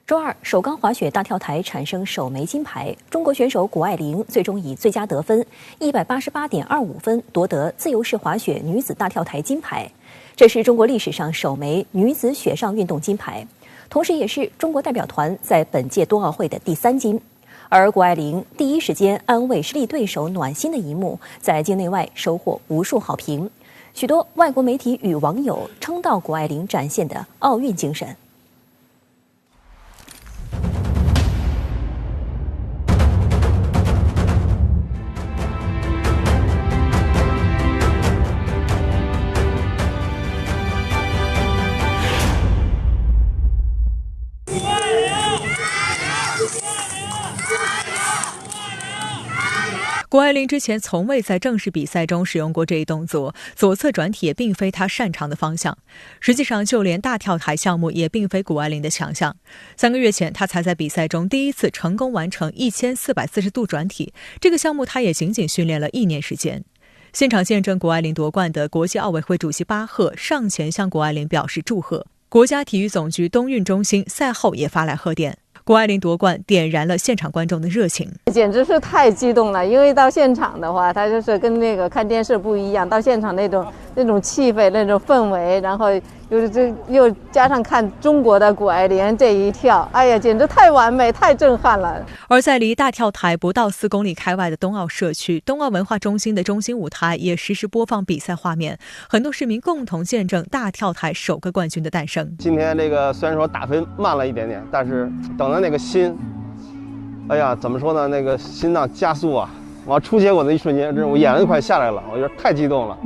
周二，首钢滑雪大跳台产生首枚金牌，中国选手谷爱凌最终以最佳得分188.25分夺得自由式滑雪女子大跳台金牌，这是中国历史上首枚女子雪上运动金牌，同时也是中国代表团在本届冬奥会的第3金。而谷爱凌第一时间安慰实力对手暖心的一幕，在境内外收获无数好评，许多外国媒体与网友称道谷爱凌展现的奥运精神。谷爱凌之前从未在正式比赛中使用过这一动作，左侧转体也并非她擅长的方向。实际上，就连大跳台项目也并非谷爱凌的强项。3个月前，她才在比赛中第一次成功完成1440度转体，这个项目她也仅仅训练了1年时间。现场见证谷爱凌夺冠的国际奥委会主席巴赫上前向谷爱凌表示祝贺，国家体育总局冬运中心赛后也发来贺电。谷爱凌夺冠点燃了现场观众的热情，简直是太激动了。因为到现场的话，它就是跟那个看电视不一样，到现场那种气氛、那种氛围，然后又加上看中国的谷爱凌这一跳，哎呀，简直太完美、太震撼了。而在离大跳台不到4公里开外的冬奥社区，冬奥文化中心的中心舞台也实时播放比赛画面，很多市民共同见证大跳台首个冠军的诞生。今天这个虽然说打分慢了一点点，但是等到那个心，哎呀，怎么说呢？那个心脏加速啊！往出结果的一瞬间，我眼泪都快下来了，我觉得太激动了，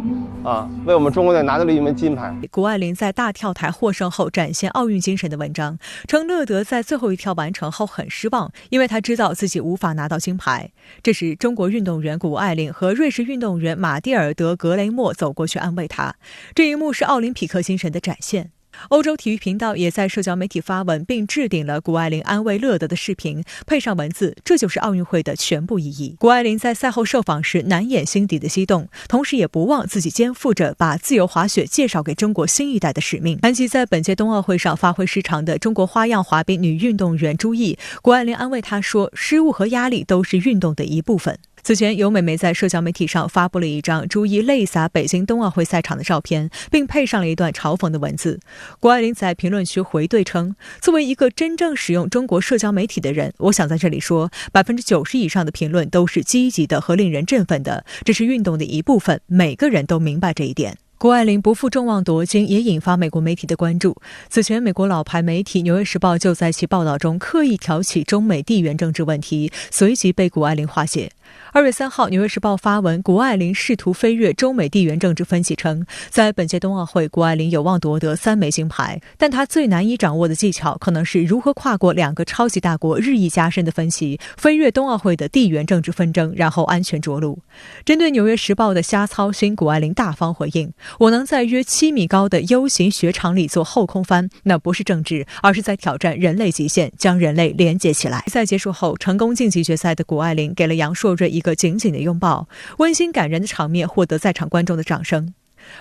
啊！为我们中国队拿到了1枚金牌。谷爱凌在大跳台获胜后展现奥运精神的文章称，乐德在最后一跳完成后很失望，因为他知道自己无法拿到金牌。这时，中国运动员谷爱凌和瑞士运动员马蒂尔德·格雷莫走过去安慰他，这一幕是奥林匹克精神的展现。欧洲体育频道也在社交媒体发文，并置顶了谷爱凌安慰乐德的视频，配上文字：“这就是奥运会的全部意义。”谷爱凌在赛后受访时难掩心底的激动，同时也不忘自己肩负着把自由滑雪介绍给中国新一代的使命。谈及在本届冬奥会上发挥失常的中国花样滑冰女运动员朱毅，谷爱凌安慰她说：“失误和压力都是运动的一部分。”此前，有美媒在社交媒体上发布了一张朱毅泪洒北京冬奥会赛场的照片，并配上了一段嘲讽的文字。谷爱凌在评论区回怼称：“作为一个真正使用中国社交媒体的人，我想在这里说，90%以上的评论都是积极的和令人振奋的，这是运动的一部分，每个人都明白这一点。”谷爱凌不负众望夺金也引发美国媒体的关注。此前，美国老牌媒体《纽约时报》就在其报道中刻意挑起中美地缘政治问题，随即被谷爱凌化解。2月3号，《纽约时报》发文，谷爱凌试图飞跃中美地缘政治分析称，在本届冬奥会，谷爱凌有望夺得3枚金牌，但她最难以掌握的技巧可能是如何跨过2个超级大国日益加深的分歧，飞跃冬奥会的地缘政治纷争，然后安全着陆。针对《纽约时报》的瞎操心，谷爱凌大方回应：“我能在约7米高的 U 型雪场里做后空翻，那不是政治，而是在挑战人类极限，将人类连接起来。”比赛结束后，成功晋级决赛的谷爱凌给了杨硕瑞一个紧紧的拥抱，温馨感人的场面获得在场观众的掌声。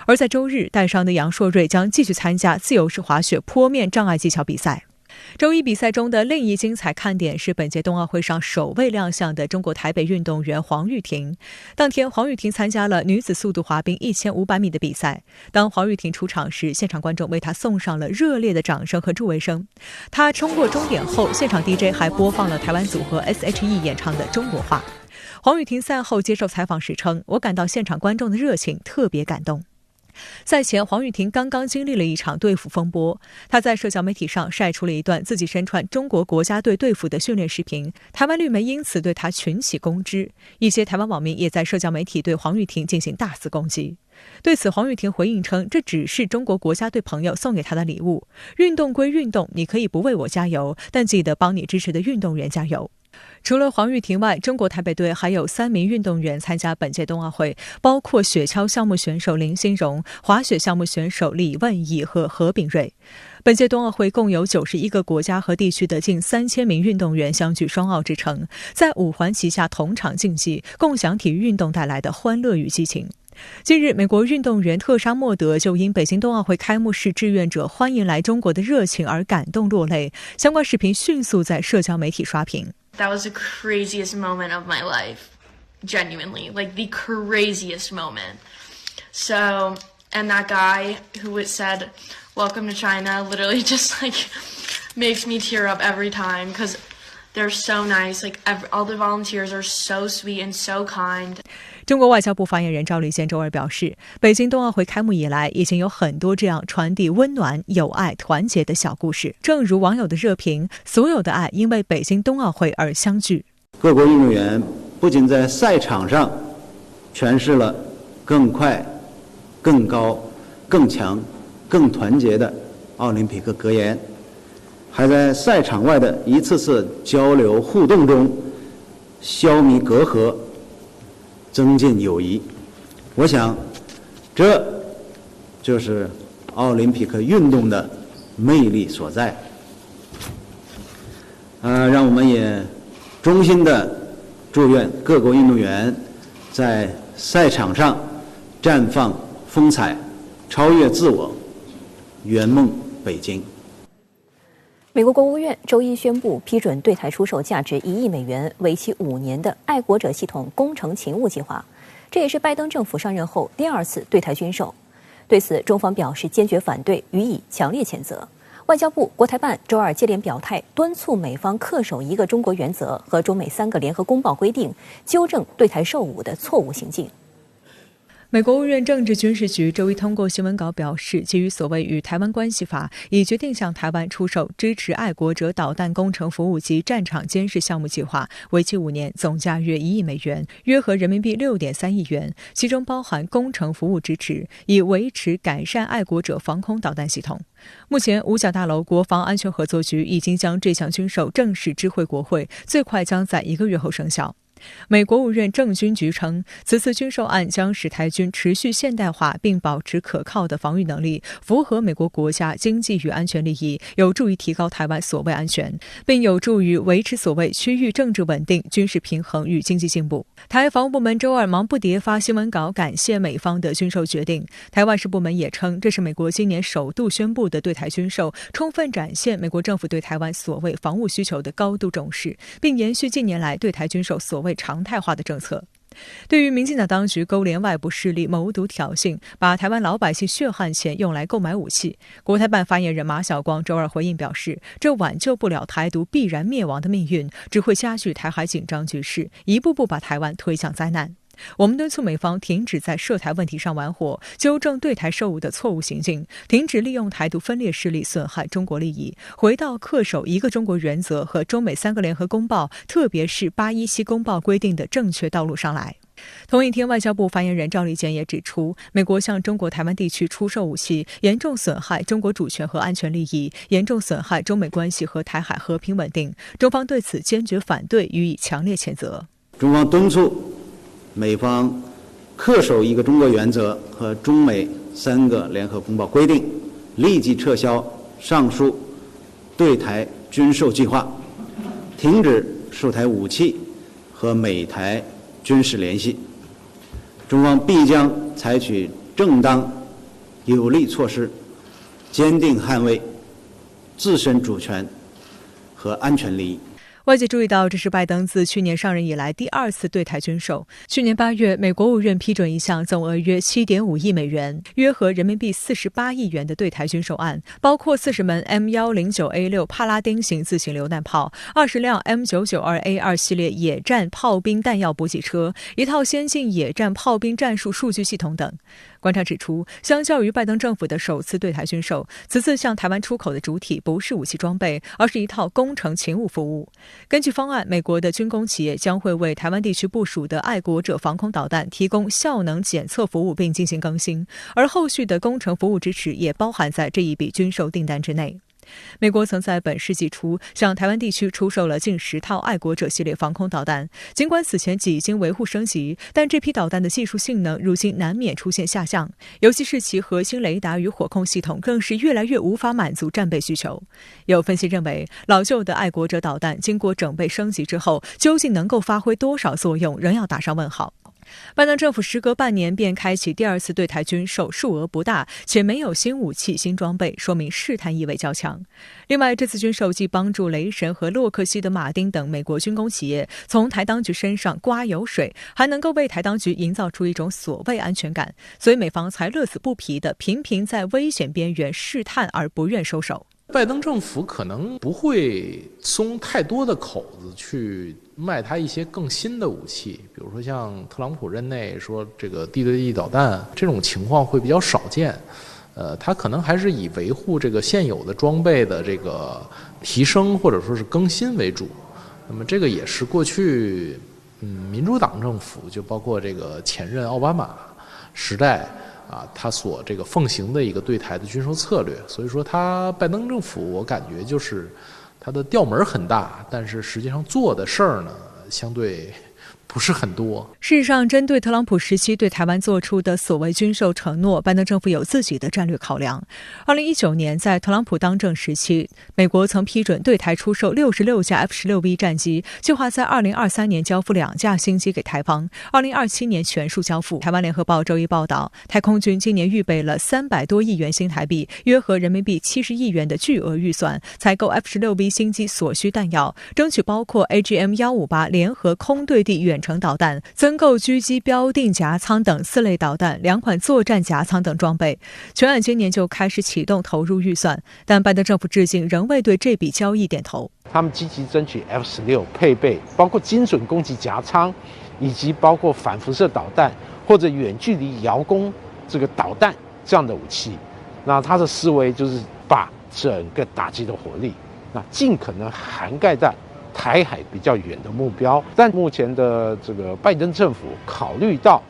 而在周日，带伤的杨硕瑞将继续参加自由式滑雪坡面障碍技巧比赛。周一比赛中的另一精彩看点是本届冬奥会上首位亮相的中国台北运动员黄玉婷。当天，黄玉婷参加了女子速度滑冰1500米的比赛。当黄玉婷出场时，现场观众为她送上了热烈的掌声和助威声。她冲过终点后，现场 DJ 还播放了台湾组合 SHE 演唱的中国话。黄玉婷赛后接受采访时称：“我感到现场观众的热情特别感动。”赛前，黄玉婷刚刚经历了一场队服风波，她在社交媒体上晒出了一段自己身穿中国国家队队服的训练视频，台湾绿媒因此对她群起攻之，一些台湾网民也在社交媒体对黄玉婷进行大肆攻击。对此，黄玉婷回应称，这只是中国国家队朋友送给她的礼物，运动归运动，你可以不为我加油，但记得帮你支持的运动员加油。除了黄玉婷外，中国台北队还有3名运动员参加本届冬奥会，包括雪橇项目选手林欣荣、滑雪项目选手李问乙和何炳瑞。本届冬奥会共有91个国家和地区的近3000名运动员相聚双奥之城，在5环旗下同场竞技，共享体育运动带来的欢乐与激情。近日，美国运动员特沙默德就因北京冬奥会开幕式志愿者欢迎来中国的热情而感动落泪，相关视频迅速在社交媒体刷屏。That was the craziest moment of my life, genuinely, like the craziest moment. So, and that guy who said, "Welcome to China," literally just like makes me tear up every time because they're so nice. Like all the volunteers are so sweet and so kind. 中国外交部发言人赵立坚周二表示，北京冬奥会开幕以来，已经有很多这样传递温暖、友爱、团结的小故事。正如网友的热评，所有的爱因为北京冬奥会而相聚。各国运动员不仅在赛场上诠释了更快、更高、更强、更团结的奥林匹克格言，还在赛场外的一次次交流互动中消弭隔阂，增进友谊。我想，这就是奥林匹克运动的魅力所在。让我们也衷心的祝愿各国运动员在赛场上绽放风采，超越自我，圆梦北京。美国国务院周一宣布批准对台出售价值1亿美元、为期5年的爱国者系统工程勤务计划，这也是拜登政府上任后第2次对台军售。对此，中方表示坚决反对，予以强烈谴责。外交部、国台办周二接连表态，敦促美方恪守一个中国原则和中美3个联合公报规定，纠正对台售武的错误行径。美国国务院政治军事局周一通过新闻稿表示，基于所谓与台湾关系法，已决定向台湾出售支持爱国者导弹工程服务及战场监视项目计划，为期5年，总价约1亿美元，约合人民币6.3亿元，其中包含工程服务支持，以维持改善爱国者防空导弹系统。目前，五角大楼国防安全合作局已经将这项军售正式知会国会，最快将在1个月后生效。美国务院政军局称，此次军售案将使台军持续现代化并保持可靠的防御能力，符合美国国家经济与安全利益，有助于提高台湾所谓安全，并有助于维持所谓区域政治稳定、军事平衡与经济进步。台防务部门周二忙不迭发新闻稿感谢美方的军售决定。台外事部门也称，这是美国今年首度宣布的对台军售，充分展现美国政府对台湾所谓防务需求的高度重视，并延续近年来对台军售所谓常态化的政策。对于民进党当局勾连外部势力谋独挑衅，把台湾老百姓血汗钱用来购买武器，国台办发言人马晓光周二回应表示，这挽救不了台独必然灭亡的命运，只会加剧台海紧张局势，一步步把台湾推向灾难。我们敦促美方停止在涉台问题上玩火，纠正对台售武的错误行径，停止利用台独分裂势力损害中国利益，回到恪守一个中国原则和中美3个联合公报，特别是817公报规定的正确道路上来。同一天，外交部发言人赵立坚也指出，美国向中国台湾地区出售武器，严重损害中国主权和安全利益，严重损害中美关系和台海和平稳定。中方对此坚决反对，予以强烈谴责。中方敦促美方恪守一个中国原则和中美3个联合公报规定，立即撤销上述对台军售计划，停止售台武器和美台军事联系。中方必将采取正当有力措施，坚定捍卫自身主权和安全利益。外界注意到，这是拜登自去年上任以来第2次对台军售。去年8月，美国务院批准一项总额约7.5亿美元，约合人民币48亿元的对台军售案，包括40门 M109A6 帕拉丁型自行榴弹炮、20辆 M992A2 系列野战炮兵弹药补给车、一套先进野战炮兵战术数据系统等。观察指出，相较于拜登政府的首次对台军售，此次向台湾出口的主体不是武器装备，而是一套工程勤务服务。根据方案，美国的军工企业将会为台湾地区部署的爱国者防空导弹提供效能检测服务并进行更新，而后续的工程服务支持也包含在这一笔军售订单之内。美国曾在本世纪初向台湾地区出售了近10套爱国者系列防空导弹，尽管此前几经维护升级，但这批导弹的技术性能如今难免出现下降，尤其是其核心雷达与火控系统更是越来越无法满足战备需求。有分析认为，老旧的爱国者导弹经过整备升级之后，究竟能够发挥多少作用，仍要打上问号。拜登政府时隔半年便开启第2次对台军售，数额不大，且没有新武器、新装备，说明试探意味较强。另外，这次军售既帮助雷神和洛克希德马丁等美国军工企业从台当局身上刮油水，还能够为台当局营造出一种所谓安全感，所以美方才乐此不疲地频频在危险边缘试探而不愿收手。拜登政府可能不会松太多的口子去卖他一些更新的武器，比如说像特朗普任内说这个地对地导弹，这种情况会比较少见。他可能还是以维护这个现有的装备的这个提升或者说是更新为主。那么这个也是过去民主党政府，就包括这个前任奥巴马时代他所这个奉行的一个对台的军售策略。所以说拜登政府我感觉就是他的调门很大，但是实际上做的事儿呢相对不是很多。事实上，针对特朗普时期对台湾做出的所谓军售承诺，拜登政府有自己的战略考量。2019年，在特朗普当政时期，美国曾批准对台出售66架 F-16V 战机，计划在2023年交付2架新机给台方，2027年全数交付。台湾联合报周一报道，台空军今年预备了300多亿元新台币，约合人民币70亿元的巨额预算，采购 F-16V 新机所需弹药，争取包括 AGM-158 联合空对地远程导弹，增购狙击标定夹舱等4类导弹、2款作战夹舱等装备。全案今年就开始启动投入预算，但拜登政府至今仍未对这笔交易点头。他们积极争取 F-16配备包括精准攻击夹舱，以及包括反辐射导弹或者远距离遥攻这个导弹这样的武器。那他的思维就是把整个打击的火力，那尽可能涵盖在台海比较远的目标。但目前的这个拜登政府考虑到，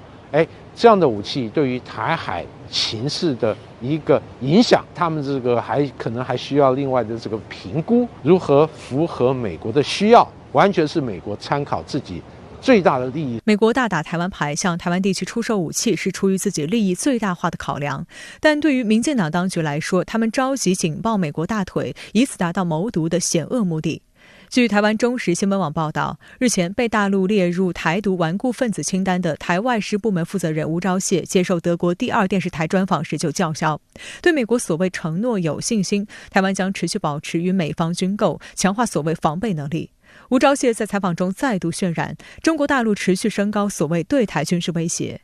这样的武器对于台海情势的一个影响，他们这个可能还需要另外的这个评估，如何符合美国的需要，完全是美国参考自己最大的利益。美国大打台湾牌，向台湾地区出售武器是出于自己利益最大化的考量，但对于民进党当局来说，他们着急紧抱美国大腿，以此达到谋独的险恶目的。据台湾中时新闻网报道，日前被大陆列入台独顽固分子清单的台外事部门负责人吴钊燮接受德国第2电视台专访时就叫嚣，对美国所谓承诺有信心，台湾将持续保持与美方军购，强化所谓防备能力。吴钊燮在采访中再度渲染，中国大陆持续升高所谓对台军事威胁。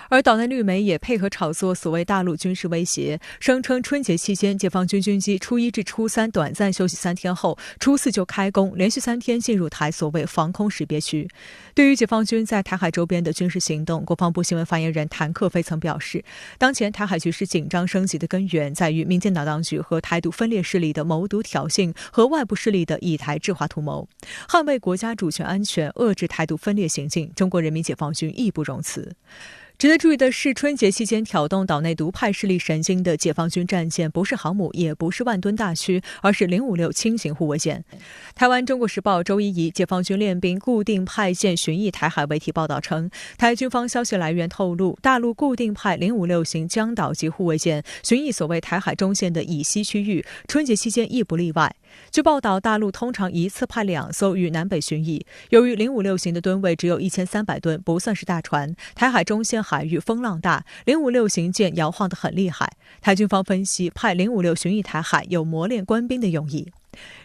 而岛内绿媒也配合炒作所谓大陆军事威胁，声称春节期间解放军军机初1至初3短暂休息3天后，初4就开工，连续3天进入台所谓防空识别区。对于解放军在台海周边的军事行动，国防部新闻发言人谭克飞曾表示，当前台海局势紧张升级的根源在于民进党当局和台独分裂势力的谋独挑衅和外部势力的以台制华图谋，捍卫国家主权安全，遏制台独分裂行径，中国人民解放军义不容辞。值得注意的是，春节期间挑动岛内独派势力神经的解放军战舰不是航母，也不是万吨大驱，而是056轻型护卫舰。台湾中国时报周一以解放军练兵固定派舰巡弋台海为题报道称，台军方消息来源透露，大陆固定派056型江岛级护卫舰巡弋所谓台海中线的以西区域，春节期间亦不例外。据报道，大陆通常一次派2艘与南北巡弋，由于056型的吨位只有1300吨，不算是大船，台海中线海域风浪大，056型舰摇晃得很厉害。台军方分析，派056巡弋台海有磨练官兵的用意。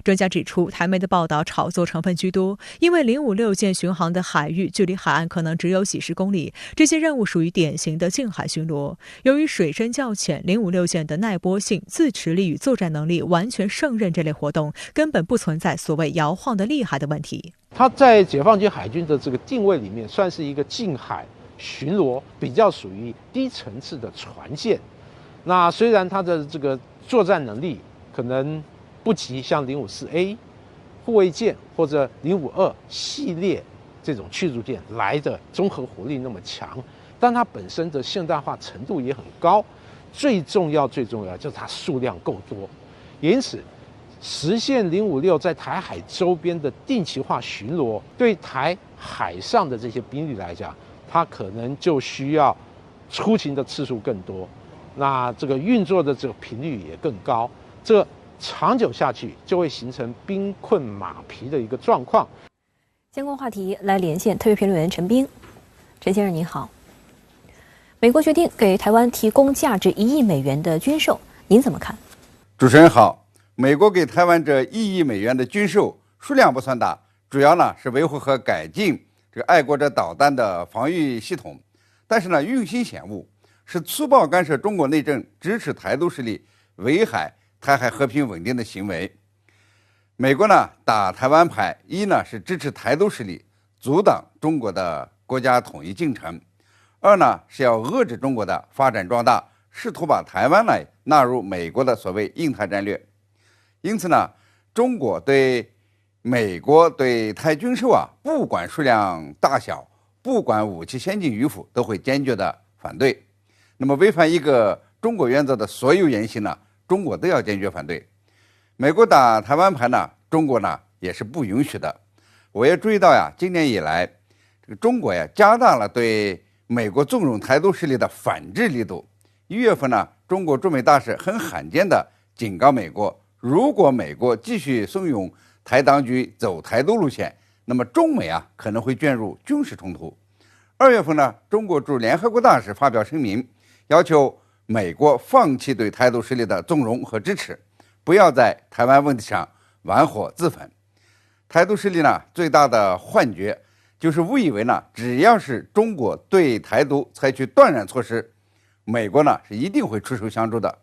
专家指出，台媒的报道炒作成分居多，因为056舰巡航的海域距离海岸可能只有几十公里，这些任务属于典型的近海巡逻。由于水深较浅，056舰的耐波性、自持力与作战能力完全胜任这类活动，根本不存在所谓摇晃的厉害的问题。它在解放军海军的这个定位里面，算是一个近海巡逻，比较属于低层次的船舰。那虽然它的这个作战能力可能不及像054A 护卫舰或者052系列这种驱逐舰来的综合火力那么强，但它本身的现代化程度也很高。最重要就是它数量够多，因此实现056在台海周边的定期化巡逻，对台海上的这些兵力来讲，它可能就需要出勤的次数更多，那这个运作的这个频率也更高，这长久下去就会形成兵困马疲的一个状况。相关话题来连线特约评论员陈斌。陈先生您好。美国决定给台湾提供价值1亿美元的军售，您怎么看？主持人好。美国给台湾这1亿美元的军售数量不算大，主要呢是维护和改进这个爱国者导弹的防御系统，但是呢用心险恶，是粗暴干涉中国内政、支持台独势力、危害台海和平稳定的行为。美国呢打台湾牌，一呢是支持台独势力，阻挡中国的国家统一进程；二呢是要遏制中国的发展壮大，试图把台湾呢纳入美国的所谓印太战略。因此呢，中国对美国对台军售不管数量大小，不管武器先进与否，都会坚决的反对。那么违反一个中国原则的所有言行呢，中国都要坚决反对。美国打台湾牌呢，中国呢也是不允许的。我也注意到今年以来，这个中国加大了对美国纵容台独势力的反制力度。1月份呢，中国驻美大使很罕见的警告美国，如果美国继续怂恿台当局走台独路线，那么中美可能会卷入军事冲突。2月份呢，中国驻联合国大使发表声明，要求美国放弃对台独势力的纵容和支持，不要在台湾问题上玩火自焚。台独势力呢最大的幻觉就是误以为呢，只要是中国对台独采取断然措施，美国呢是一定会出手相助的。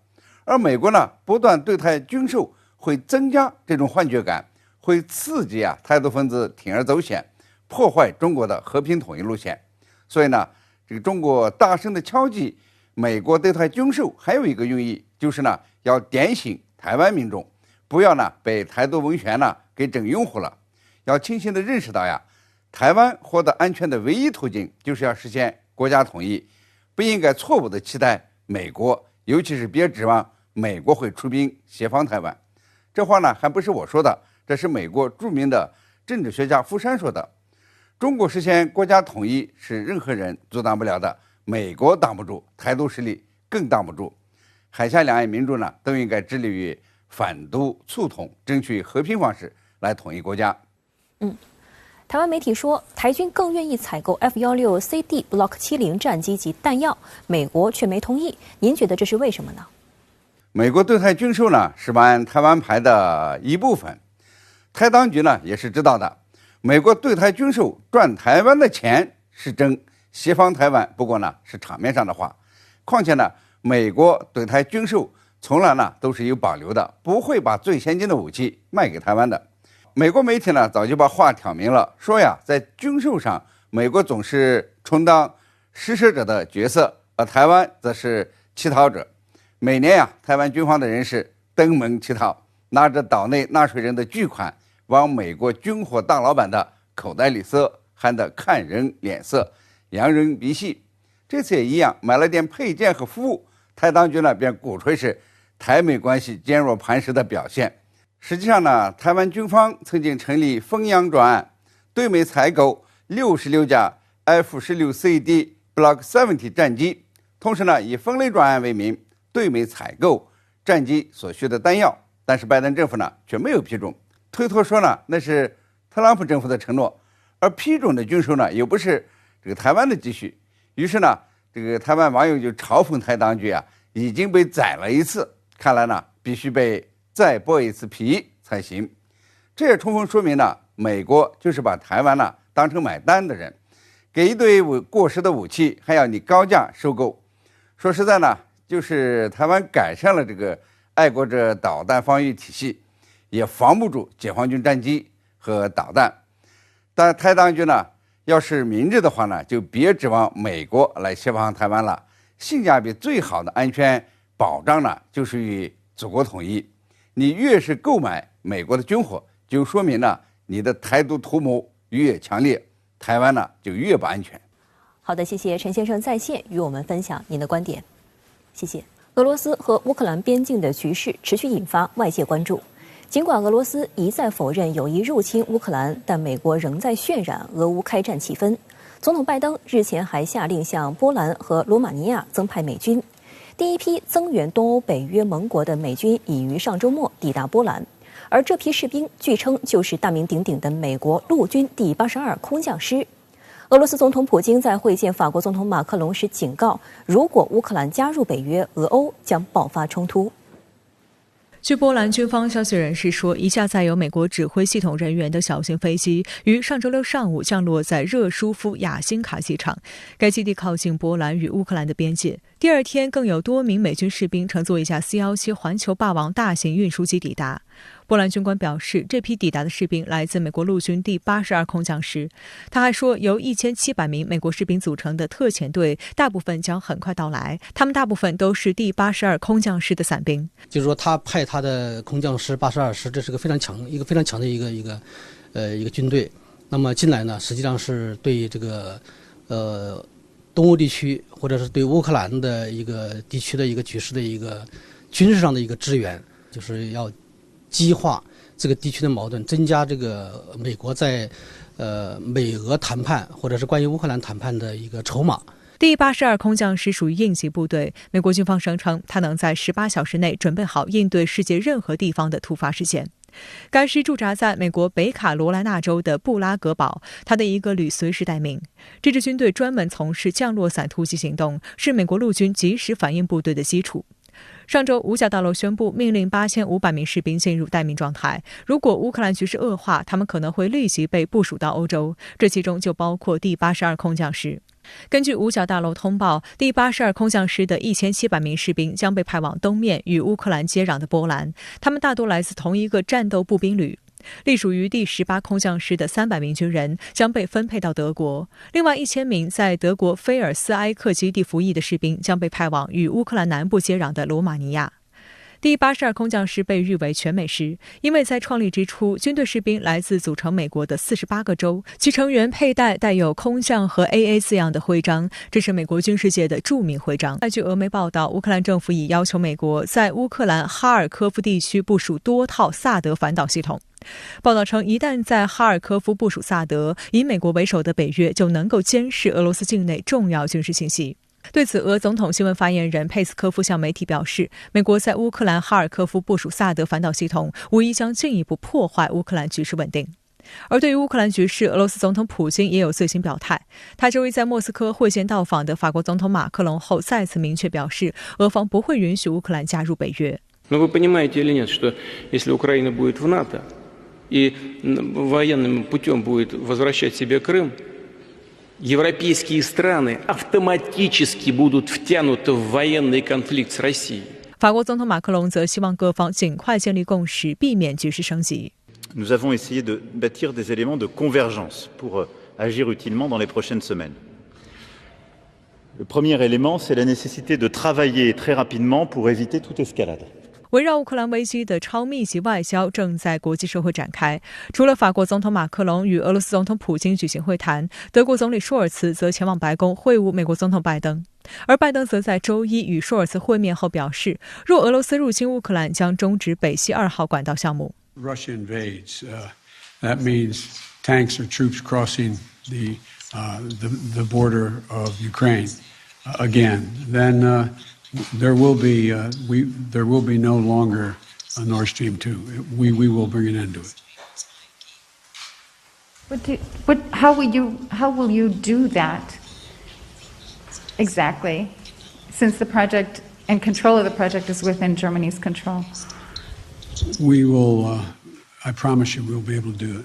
而美国呢不断对台军售，会增加这种幻觉感，会刺激台独分子铤而走险，破坏中国的和平统一路线。所以呢，这个中国大声的敲击美国对台军售，还有一个用意，就是呢要点醒台湾民众，不要呢被台独文宣呢给整晕乎了，要清醒的认识到台湾获得安全的唯一途径就是要实现国家统一，不应该错误的期待美国，尤其是别指望美国会出兵协防台湾。这话呢还不是我说的，这是美国著名的政治学家福山说的。中国实现国家统一是任何人阻挡不了的，美国挡不住，台独势力更挡不住。海峡两岸民众呢都应该致力于反独促统，争取和平方式来统一国家。台湾媒体说，台军更愿意采购 F-16CD Block 70战机及弹药，美国却没同意。您觉得这是为什么呢？美国对台军售呢是玩台湾牌的一部分，台当局呢也是知道的。美国对台军售赚台湾的钱是真，协防台湾不过呢是场面上的话。况且呢，美国对台军售从来呢都是有保留的，不会把最先进的武器卖给台湾的。美国媒体呢早就把话挑明了，说在军售上，美国总是充当施舍者的角色，而台湾则是乞讨者。每年台湾军方的人士登门乞讨，拿着岛内纳税人的巨款往美国军火大老板的口袋里塞，喊得看人脸色，扬人鼻息。这次也一样，买了点配件和服务，台当局呢便鼓吹是台美关系坚若磐石的表现。实际上呢，台湾军方曾经成立封洋专案，对美采购66架 F-16CD Block 70战机，同时呢以分类专案为名对美采购战机所需的弹药，但是拜登政府呢却没有批准，推脱说呢那是特朗普政府的承诺，而批准的军售呢又不是这个台湾的积蓄。于是呢，这个台湾网友就嘲讽台当局已经被宰了一次，看来呢必须被再剥一次皮才行。这也充分说明呢，美国就是把台湾呢当成买单的人，给一堆过时的武器还要你高价收购。说实在呢，就是台湾改善了这个爱国者导弹防御体系，也防不住解放军战机和导弹。但台当局呢要是明智的话呢，就别指望美国来协防台湾了。性价比最好的安全保障呢，就是与祖国统一。你越是购买美国的军火，就说明呢你的台独图谋越强烈，台湾呢就越不安全。好的，谢谢陈先生在线与我们分享您的观点。谢谢。俄罗斯和乌克兰边境的局势持续引发外界关注。尽管俄罗斯一再否认有意入侵乌克兰，但美国仍在渲染俄乌开战气氛。总统拜登日前还下令向波兰和罗马尼亚增派美军。第一批增援东欧北约盟国的美军已于上周末抵达波兰，而这批士兵据称就是大名鼎鼎的美国陆军第82空降师。俄罗斯总统普京在会见法国总统马克龙时警告，如果乌克兰加入北约，俄欧将爆发冲突。据波兰军方消息人士说，一架载有美国指挥系统人员的小型飞机于上周六上午降落在热舒夫亚辛卡机场，该基地靠近波兰与乌克兰的边界。第二天，更有多名美军士兵乘坐一架 C-17环球霸王大型运输机抵达。波兰军官表示，这批抵达的士兵来自美国陆军第82空降师。他还说，由1700名美国士兵组成的特遣队，大部分将很快到来，他们大部分都是第82空降师的伞兵。就是说，他派他的空降师82师，这是个非常强的一个军队。那么进来呢，实际上是对这个东欧地区或者是对乌克兰的一个地区的一个局势的一个军事上的一个支援，就是要激化这个地区的矛盾，增加这个美国在美俄谈判或者是关于乌克兰谈判的一个筹码。第82空降师属于应急部队，美国军方声称，它能在18小时内准备好应对世界任何地方的突发事件。该师驻扎在美国北卡罗来纳州的布拉格堡，它的一个旅随时待命。这支军队专门从事降落伞突击行动，是美国陆军即时反应部队的基础。上周，五角大楼宣布命令8500名士兵进入待命状态。如果乌克兰局势恶化，他们可能会立即被部署到欧洲，这其中就包括第82空降师。根据五角大楼通报，第82空降师的1700名士兵将被派往东面与乌克兰接壤的波兰，他们大多来自同一个战斗步兵旅。隶属于第18空降师的300名军人将被分配到德国，另外1000名在德国菲尔斯埃克基地服役的士兵将被派往与乌克兰南部接壤的罗马尼亚。第82空降师被誉为全美师，因为在创立之初，军队士兵来自组成美国的48个州，其成员佩戴带有空降和 AA 字样的徽章，这是美国军事界的著名徽章。据俄媒报道，乌克兰政府已要求美国在乌克兰哈尔科夫地区部署多套萨德反导系统。报道称，一旦在哈尔科夫部署萨德，以美国为首的北约就能够监视俄罗斯境内重要军事信息。对此，俄总统新闻发言人佩斯科夫向媒体表示，美国在乌克兰哈尔科夫部署萨德反导系统，无疑将进一步破坏乌克兰局势稳定。而对于乌克兰局势，俄罗斯总统普京也有最新表态。他周一在莫斯科会见到访的法国总统马克龙后，再次明确表示，俄方不会允许乌克兰加入北约。Но вы понимаете или нет, что если Украина будет в НАТО и военным путем будет возвращать себе Крым, европейские страны автоматически будут втянуты в военный конфликт с Россией. 法国总统马克龙则希望各方尽快建立共识，避免局势升级。Nous avons essayé de bâtir des éléments de convergence pour agir utilement dans les prochaines semaines. Le premier élément, c'est la nécessité de travailler très rapidement pour éviter toute escalade. 围绕乌克兰危机的超密集外交正在国际社会展开。除了法国总统马克龙与俄罗斯总统普京举行会谈，德国总理舒尔茨则前往白宫会晤美国总统拜登。而拜登则在周一与舒尔茨会面后表示，若俄罗斯入侵乌克兰，将终止北溪2号管道项目。Russia invades. That means tanks or troops crossing the border of Ukraine again. Then there will be no longer a Nord Stream 2. We will bring an end to it. How will you do that exactly? Since the project and control of the project is within Germany's control. We will. I promise you, we'll be able to do it.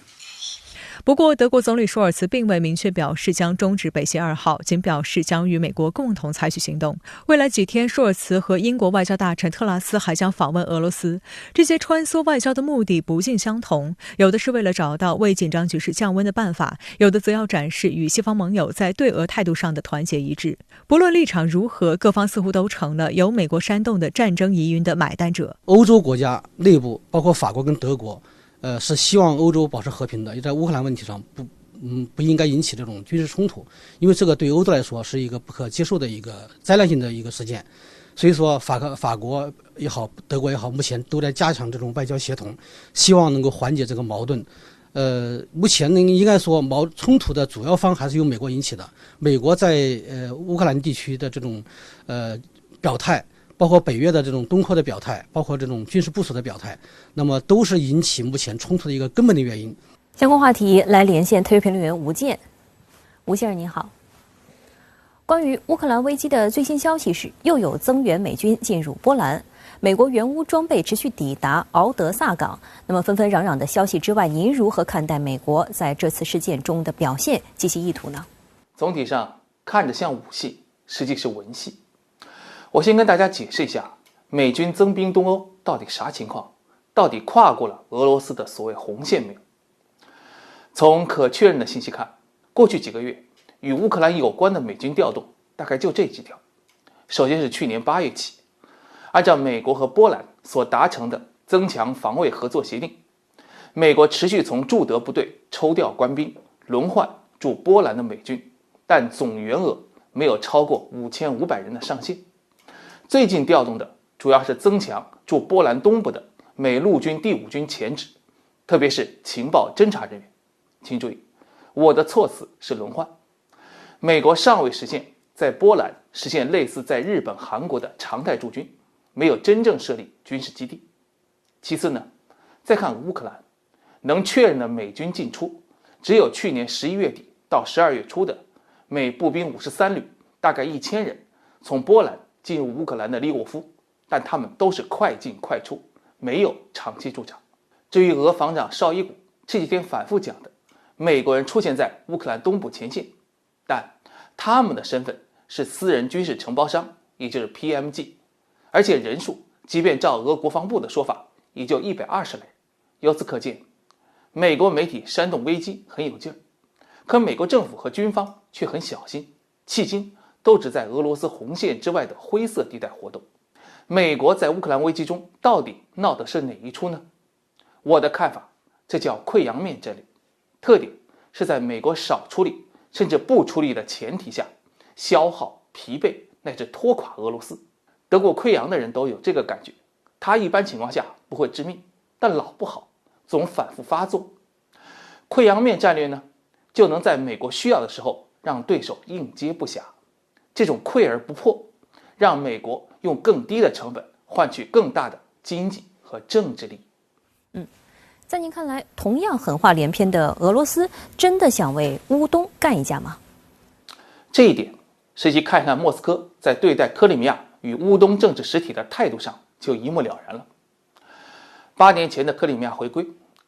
不过，德国总理舒尔茨并未明确表示将终止北溪2号，仅表示将与美国共同采取行动。未来几天，舒尔茨和英国外交大臣特拉斯还将访问俄罗斯。这些穿梭外交的目的不尽相同，有的是为了找到为紧张局势降温的办法，有的则要展示与西方盟友在对俄态度上的团结一致。不论立场如何，各方似乎都成了由美国煽动的战争疑云的买单者。欧洲国家内部，包括法国跟德国，是希望欧洲保持和平的，也在乌克兰问题上不应该引起这种军事冲突，因为这个对欧洲来说是一个不可接受的一个灾难性的一个事件。所以说法国也好，德国也好，目前都在加强这种外交协同，希望能够缓解这个矛盾。目前呢，应该说冲突的主要方还是由美国引起的。美国在乌克兰地区的这种表态，包括北约的这种东扩的表态，包括这种军事部署的表态，那么都是引起目前冲突的一个根本的原因。相关话题来连线特约评论员吴健。吴先生您好。关于乌克兰危机的最新消息是，又有增援美军进入波兰，美国援乌装备持续抵达敖德萨港。那么纷纷攘攘的消息之外，您如何看待美国在这次事件中的表现及其意图呢？总体上看着像武戏，实际是文戏。我先跟大家解释一下，美军增兵东欧到底啥情况，到底跨过了俄罗斯的所谓红线没有？从可确认的信息看，过去几个月与乌克兰有关的美军调动大概就这几条。首先是去年8月起，按照美国和波兰所达成的增强防卫合作协定，美国持续从驻德部队抽调官兵，轮换驻波兰的美军，但总员额没有超过5500人的上限。最近调动的主要是增强驻波兰东部的美陆军第5军前指，特别是情报侦察人员。请注意，我的措辞是轮换。美国尚未实现在波兰实现类似在日本、韩国的常态驻军，没有真正设立军事基地。其次呢，再看乌克兰，能确认的美军进出只有去年11月底到12月初的美步兵53旅大概1000人从波兰进入乌克兰的利沃夫，但他们都是快进快出，没有长期驻扎。至于俄防长绍伊古这几天反复讲的美国人出现在乌克兰东部前线，但他们的身份是私人军事承包商，也就是 PMG， 而且人数即便照俄国防部的说法也就120来人。由此可见，美国媒体煽动危机很有劲儿，可美国政府和军方却很小心，迄今都只在俄罗斯红线之外的灰色地带活动。美国在乌克兰危机中到底闹的是哪一出呢？我的看法，这叫溃疡面战略，特点是在美国少出力甚至不出力的前提下，消耗、疲惫乃至拖垮俄罗斯。得过溃疡的人都有这个感觉，它一般情况下不会致命，但老不好，总反复发作。溃疡面战略呢，就能在美国需要的时候让对手应接不暇，这种溃而不破，让美国用更低的成本换取更大的经济和政治利益。在您看来，同样狠话连篇的俄罗斯真的想为乌东干一架吗？这一点实际看看莫斯科在对待克里米亚与乌东政治实体的态度上就一目了然了。8年前的克里米亚回归，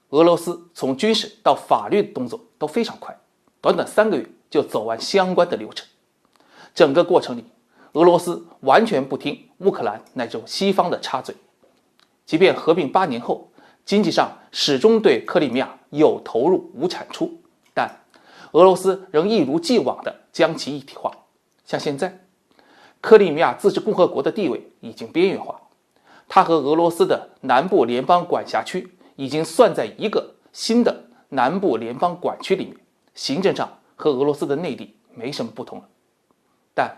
俄罗斯从军事到法律的动作都非常快，短短3个月就走完相关的流程。整个过程里，俄罗斯完全不听乌克兰乃至西方的插嘴，即便合并8年后，经济上始终对克里米亚有投入无产出，但俄罗斯仍一如既往地将其一体化。像现在，克里米亚自治共和国的地位已经边缘化，它和俄罗斯的南部联邦管辖区已经算在一个新的南部联邦管区里面，行政上和俄罗斯的内地没什么不同了。但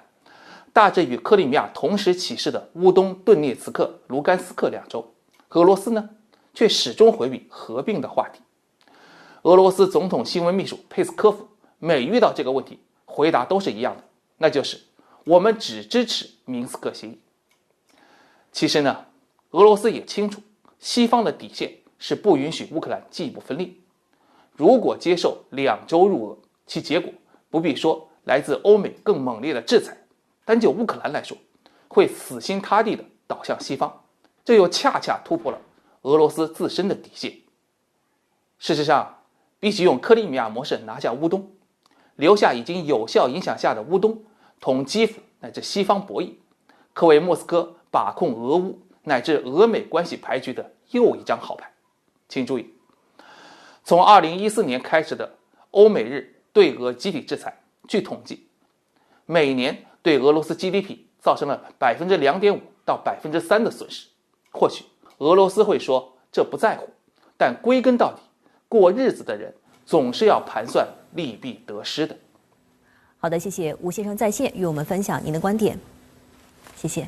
大致与克里米亚同时起事的乌东顿涅茨克、卢甘斯克2州，俄罗斯呢却始终回避合并的话题。俄罗斯总统新闻秘书佩斯科夫每遇到这个问题，回答都是一样的，那就是我们只支持明斯克协议。其实呢，俄罗斯也清楚，西方的底线是不允许乌克兰进一步分裂。如果接受2州入俄，其结果不必说来自欧美更猛烈的制裁，单就乌克兰来说，会死心塌地地倒向西方，这又恰恰突破了俄罗斯自身的底线。事实上，比起用克里米亚模式拿下乌东，留下已经有效影响下的乌东，同基辅乃至西方博弈，可为莫斯科把控俄乌乃至俄美关系牌局的又一张好牌。请注意，从2014年开始的欧美日对俄集体制裁，据统计，每年对俄罗斯 GDP 造成了2.5%到3%的损失。或许俄罗斯会说这不在乎，但归根到底，过日子的人总是要盘算利弊得失的。好的，谢谢吴先生在线与我们分享您的观点，谢谢。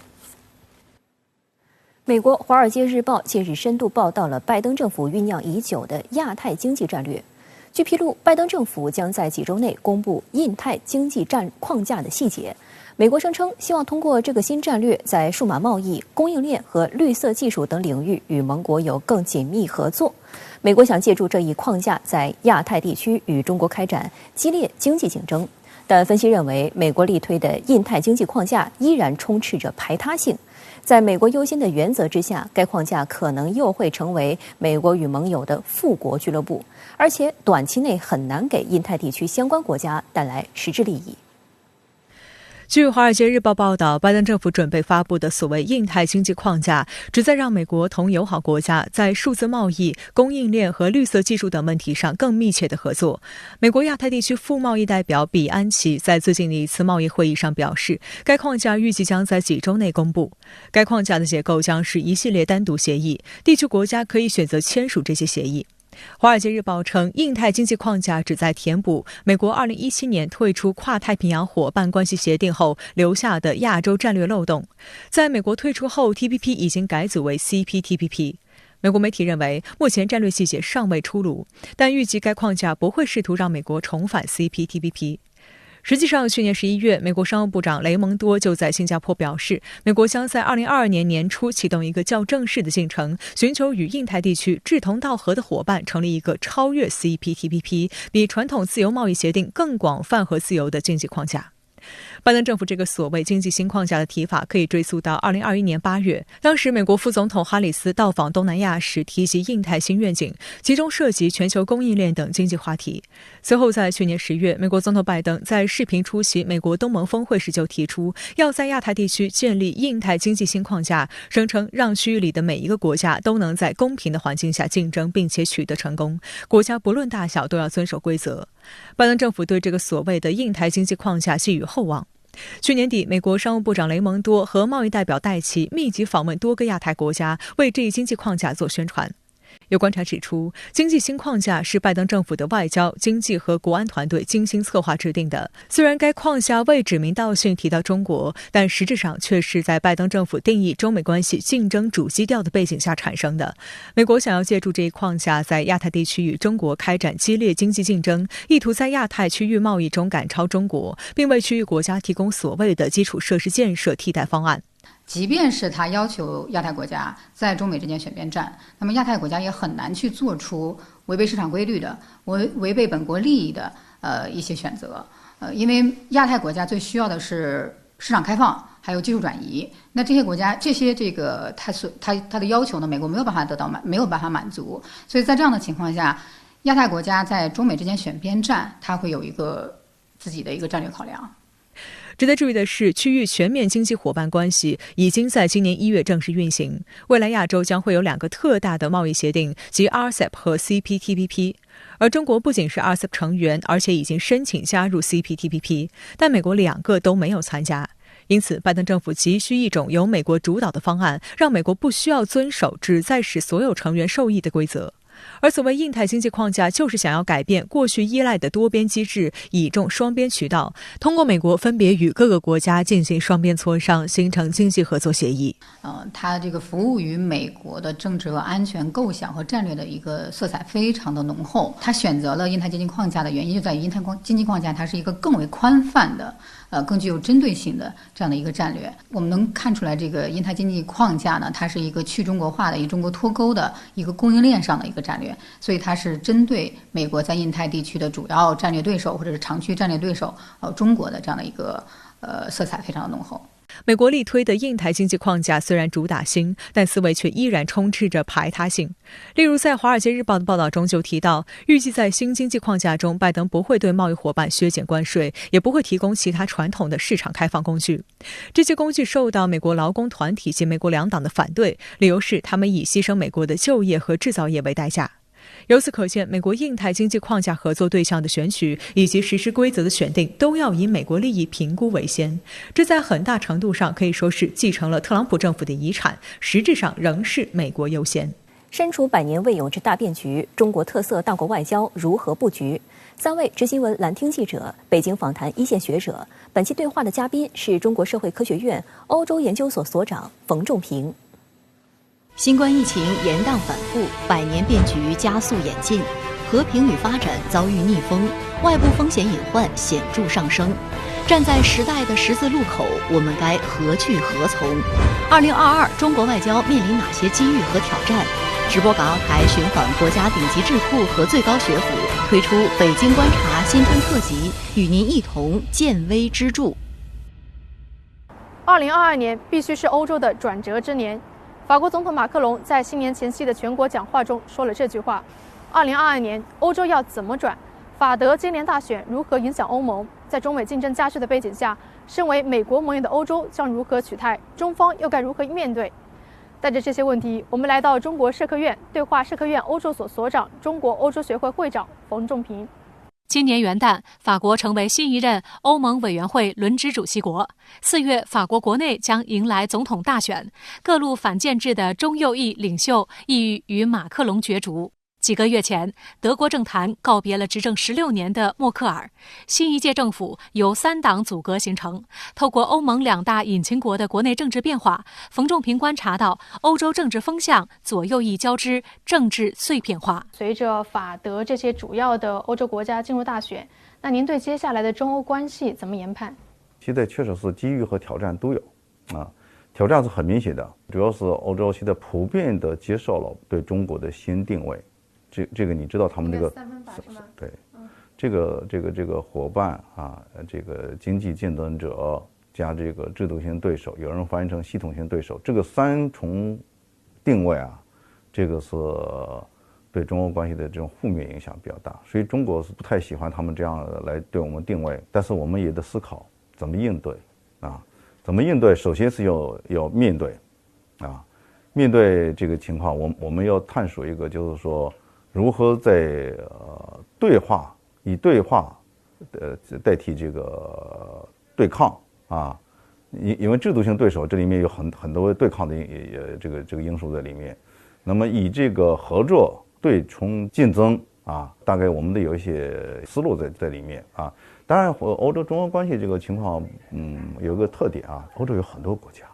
美国《华尔街日报》近日深度报道了拜登政府酝酿已久的亚太经济战略。据披露，拜登政府将在几周内公布印太经济框架的细节。美国声称希望通过这个新战略，在数码贸易、供应链和绿色技术等领域与盟国有更紧密合作。美国想借助这一框架，在亚太地区与中国开展激烈经济竞争。但分析认为，美国力推的印太经济框架依然充斥着排他性。在美国优先的原则之下，该框架可能又会成为美国与盟友的富国俱乐部，而且短期内很难给印太地区相关国家带来实质利益。据《华尔街日报》报道，拜登政府准备发布的所谓印太经济框架，旨在让美国同友好国家在数字贸易、供应链和绿色技术等问题上更密切的合作。美国亚太地区副贸易代表比安奇在最近的一次贸易会议上表示，该框架预计将在几周内公布。该框架的结构将是一系列单独协议，地区国家可以选择签署这些协议。《华尔街日报》称，印太经济框架旨在填补美国2017年退出跨太平洋伙伴关系协定后留下的亚洲战略漏洞。在美国退出后 ，TPP 已经改组为 CPTPP。美国媒体认为，目前战略细节尚未出炉，但预计该框架不会试图让美国重返 CPTPP。实际上，去年11月，美国商务部长雷蒙多就在新加坡表示，美国将在2022年年初启动一个较正式的进程，寻求与印太地区志同道合的伙伴成立一个超越 CPTPP、比传统自由贸易协定更广泛和自由的经济框架。拜登政府这个所谓经济新框架的提法可以追溯到2021年8月，当时美国副总统哈里斯到访东南亚时提及印太新愿景，其中涉及全球供应链等经济话题。随后在去年10月，美国总统拜登在视频出席美国东盟峰会时就提出要在亚太地区建立印太经济新框架，声称让区域里的每一个国家都能在公平的环境下竞争并且取得成功，国家不论大小都要遵守规则。拜登政府对这个所谓的印太经济框架寄予厚望。去年底，美国商务部长雷蒙多和贸易代表戴奇密集访问多个亚太国家，为这一经济框架做宣传。有观察指出，经济新框架是拜登政府的外交、经济和国安团队精心策划制定的。虽然该框架未指名道姓提到中国，但实质上却是在拜登政府定义中美关系竞争主基调的背景下产生的。美国想要借助这一框架，在亚太地区与中国开展激烈经济竞争，意图在亚太区域贸易中赶超中国，并为区域国家提供所谓的基础设施建设替代方案。即便是他要求亚太国家在中美之间选边站，那么亚太国家也很难去做出违背市场规律的、违背本国利益的一些选择。因为亚太国家最需要的是市场开放，还有技术转移。那这些国家他的要求呢，美国没有办法满足。所以在这样的情况下，亚太国家在中美之间选边站，它会有一个自己的一个战略考量。值得注意的是，区域全面经济伙伴关系已经在今年1月正式运行。未来亚洲将会有2个特大的贸易协定，即 RCEP 和 CPTPP。而中国不仅是 RCEP 成员，而且已经申请加入 CPTPP， 但美国2个都没有参加。因此，拜登政府急需一种由美国主导的方案，让美国不需要遵守旨在使所有成员受益的规则。而所谓印太经济框架，就是想要改变过去依赖的多边机制，倚重双边渠道，通过美国分别与各个国家进行双边磋商，形成经济合作协议。它这个服务于美国的政治和安全构想和战略的一个色彩非常的浓厚。他选择了印太经济框架的原因就在于印太经济框架它是一个更为宽泛的更具有针对性的这样的一个战略。我们能看出来，这个印太经济框架呢，它是一个去中国化的、以中国脱钩的一个供应链上的一个战略，所以它是针对美国在印太地区的主要战略对手或者是长期战略对手中国的这样的一个色彩非常的浓厚。美国力推的印太经济框架虽然主打新，但思维却依然充斥着排他性。例如，在《华尔街日报》的报道中就提到，预计在新经济框架中，拜登不会对贸易伙伴削减关税，也不会提供其他传统的市场开放工具。这些工具受到美国劳工团体及美国两党的反对，理由是他们以牺牲美国的就业和制造业为代价。由此可见，美国印太经济框架合作对象的选取以及实施规则的选定都要以美国利益评估为先，这在很大程度上可以说是继承了特朗普政府的遗产，实质上仍是美国优先。身处百年未有之大变局，中国特色大国外交如何布局？3位执新闻蓝听记者北京访谈一线学者，本期对话的嘉宾是中国社会科学院欧洲研究所所长冯仲平。新冠疫情延宕反复，百年变局加速演进，和平与发展遭遇逆风，外部风险隐患显著上升。站在时代的十字路口，我们该何去何从？2022中国外交面临哪些机遇和挑战？直播港澳台寻访国家顶级智库和最高学府，推出北京观察新春特辑与您一同见微知著。2022年必须是欧洲的转折之年。法国总统马克龙在新年前夕的全国讲话中说了这句话：2022年欧洲要怎么转？法德今年大选如何影响欧盟？在中美竞争加剧的背景下，身为美国盟友的欧洲将如何取态？中方又该如何面对？带着这些问题，我们来到中国社科院，对话社科院欧洲所所长、中国欧洲学会会长冯仲平。今年元旦，法国成为新一任欧盟委员会轮值主席国。4月，法国国内将迎来总统大选，各路反建制的中右翼领袖意欲与马克龙角逐。几个月前，德国政坛告别了执政16年的默克尔，新一届政府由3党组阁形成。透过欧盟2大引擎国的国内政治变化，冯仲平观察到欧洲政治风向左右翼交织，政治碎片化。随着法德这些主要的欧洲国家进入大选，那您对接下来的中欧关系怎么研判？现在确实是机遇和挑战都有啊。挑战是很明显的，主要是欧洲现在普遍的接受了对中国的新定位。这个你知道他们这个3分法是吗？对，这个伙伴啊，这个经济竞争者加这个制度性对手，有人翻译成系统性对手，这个3重定位啊，这个是对中欧关系的这种负面影响比较大，所以中国是不太喜欢他们这样来对我们定位，但是我们也得思考怎么应对啊，怎么应对？首先是要面对啊，面对这个情况，我们要探索一个就是说。如何在对话以对话代替这个对抗啊？因为制度性对手这里面有很多对抗的这个因素在里面。那么以这个合作对冲竞争啊，大概我们得有一些思路在里面啊。当然，欧洲中欧关系这个情况，有个特点啊，欧洲有很多国家，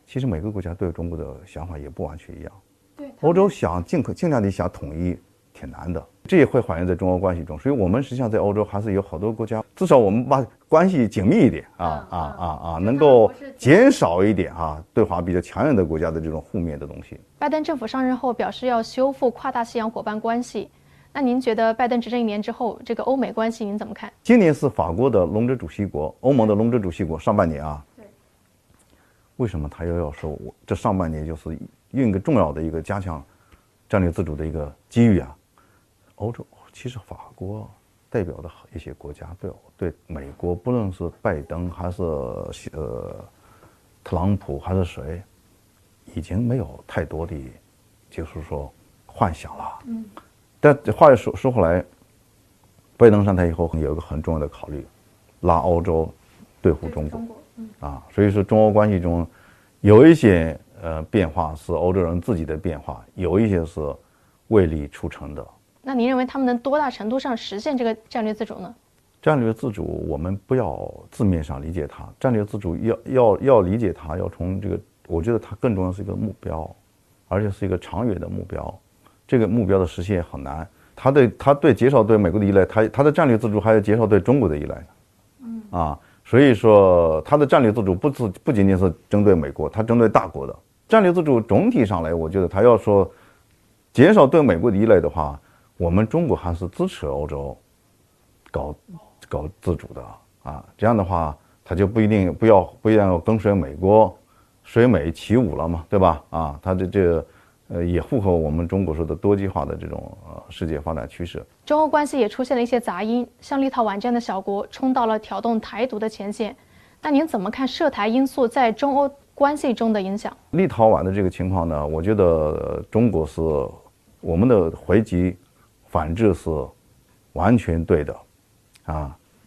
其实每个国家对中国的想法也不完全一样。对，欧洲想尽量的想统一。挺难的，这也会反映在中欧关系中，所以我们实际上在欧洲还是有好多国家，至少我们把关系紧密一点能够减少一点对华比较强硬的国家的这种负面的东西。拜登政府上任后表示要修复跨大西洋伙伴关系，那您觉得拜登执政1年之后，这个欧美关系您怎么看？今年是法国的轮值主席国，欧盟的轮值主席国，上半年啊，对，为什么他要说我这上半年就是用一个重要的一个加强战略自主的一个机遇啊？欧洲其实法国代表的一些国家对美国，不论是拜登还是特朗普还是谁，已经没有太多的就是说幻想了。但话又说回来，拜登上台以后有一个很重要的考虑，拉欧洲对付中国啊，所以说中欧关系中有一些变化是欧洲人自己的变化，有一些是为利促成的。那您认为他们能多大程度上实现这个战略自主呢？战略自主，我们不要字面上理解它。战略自主要理解它，要从这个，我觉得它更重要是一个目标，而且是一个长远的目标。这个目标的实现很难。他对减少对美国的依赖，他的战略自主还要减少对中国的依赖。所以说他的战略自主不仅仅是针对美国，他针对大国的战略自主。总体上来，我觉得他要说减少对美国的依赖的话。我们中国还是支持欧洲搞自主的啊，这样的话，他就不一定要跟随美国，随美起舞了嘛，对吧？啊，他也符合我们中国说的多极化的这种世界发展趋势。中欧关系也出现了一些杂音，像立陶宛这样的小国冲到了挑动台独的前线。那您怎么看涉台因素在中欧关系中的影响？立陶宛的这个情况呢，我觉得中国是我们的回击。反制是完全对的，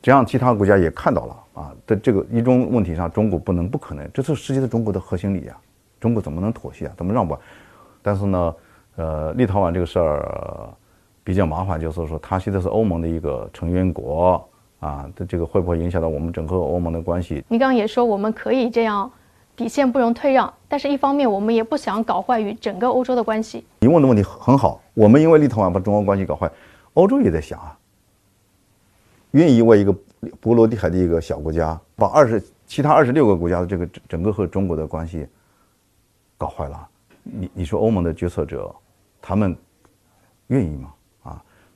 这样其他国家也看到了在这个一中问题上，中国不可能，这是实际的中国的核心利益啊，中国怎么能妥协啊？怎么让步？但是呢，立陶宛这个事儿比较麻烦，就是说它现在是欧盟的一个成员国这个会不会影响到我们整个欧盟的关系？你刚刚也说我们可以这样底线不容退让，但是一方面我们也不想搞坏与整个欧洲的关系。你问的问题很好，我们因为立陶宛把中欧关系搞坏，欧洲也在想愿意为一个波罗的海的一个小国家，把其他26个国家的这个整个和中国的关系搞坏了，你说欧盟的决策者他们愿意吗？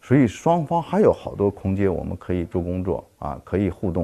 所以双方还有好多空间我们可以做工作啊，可以互动。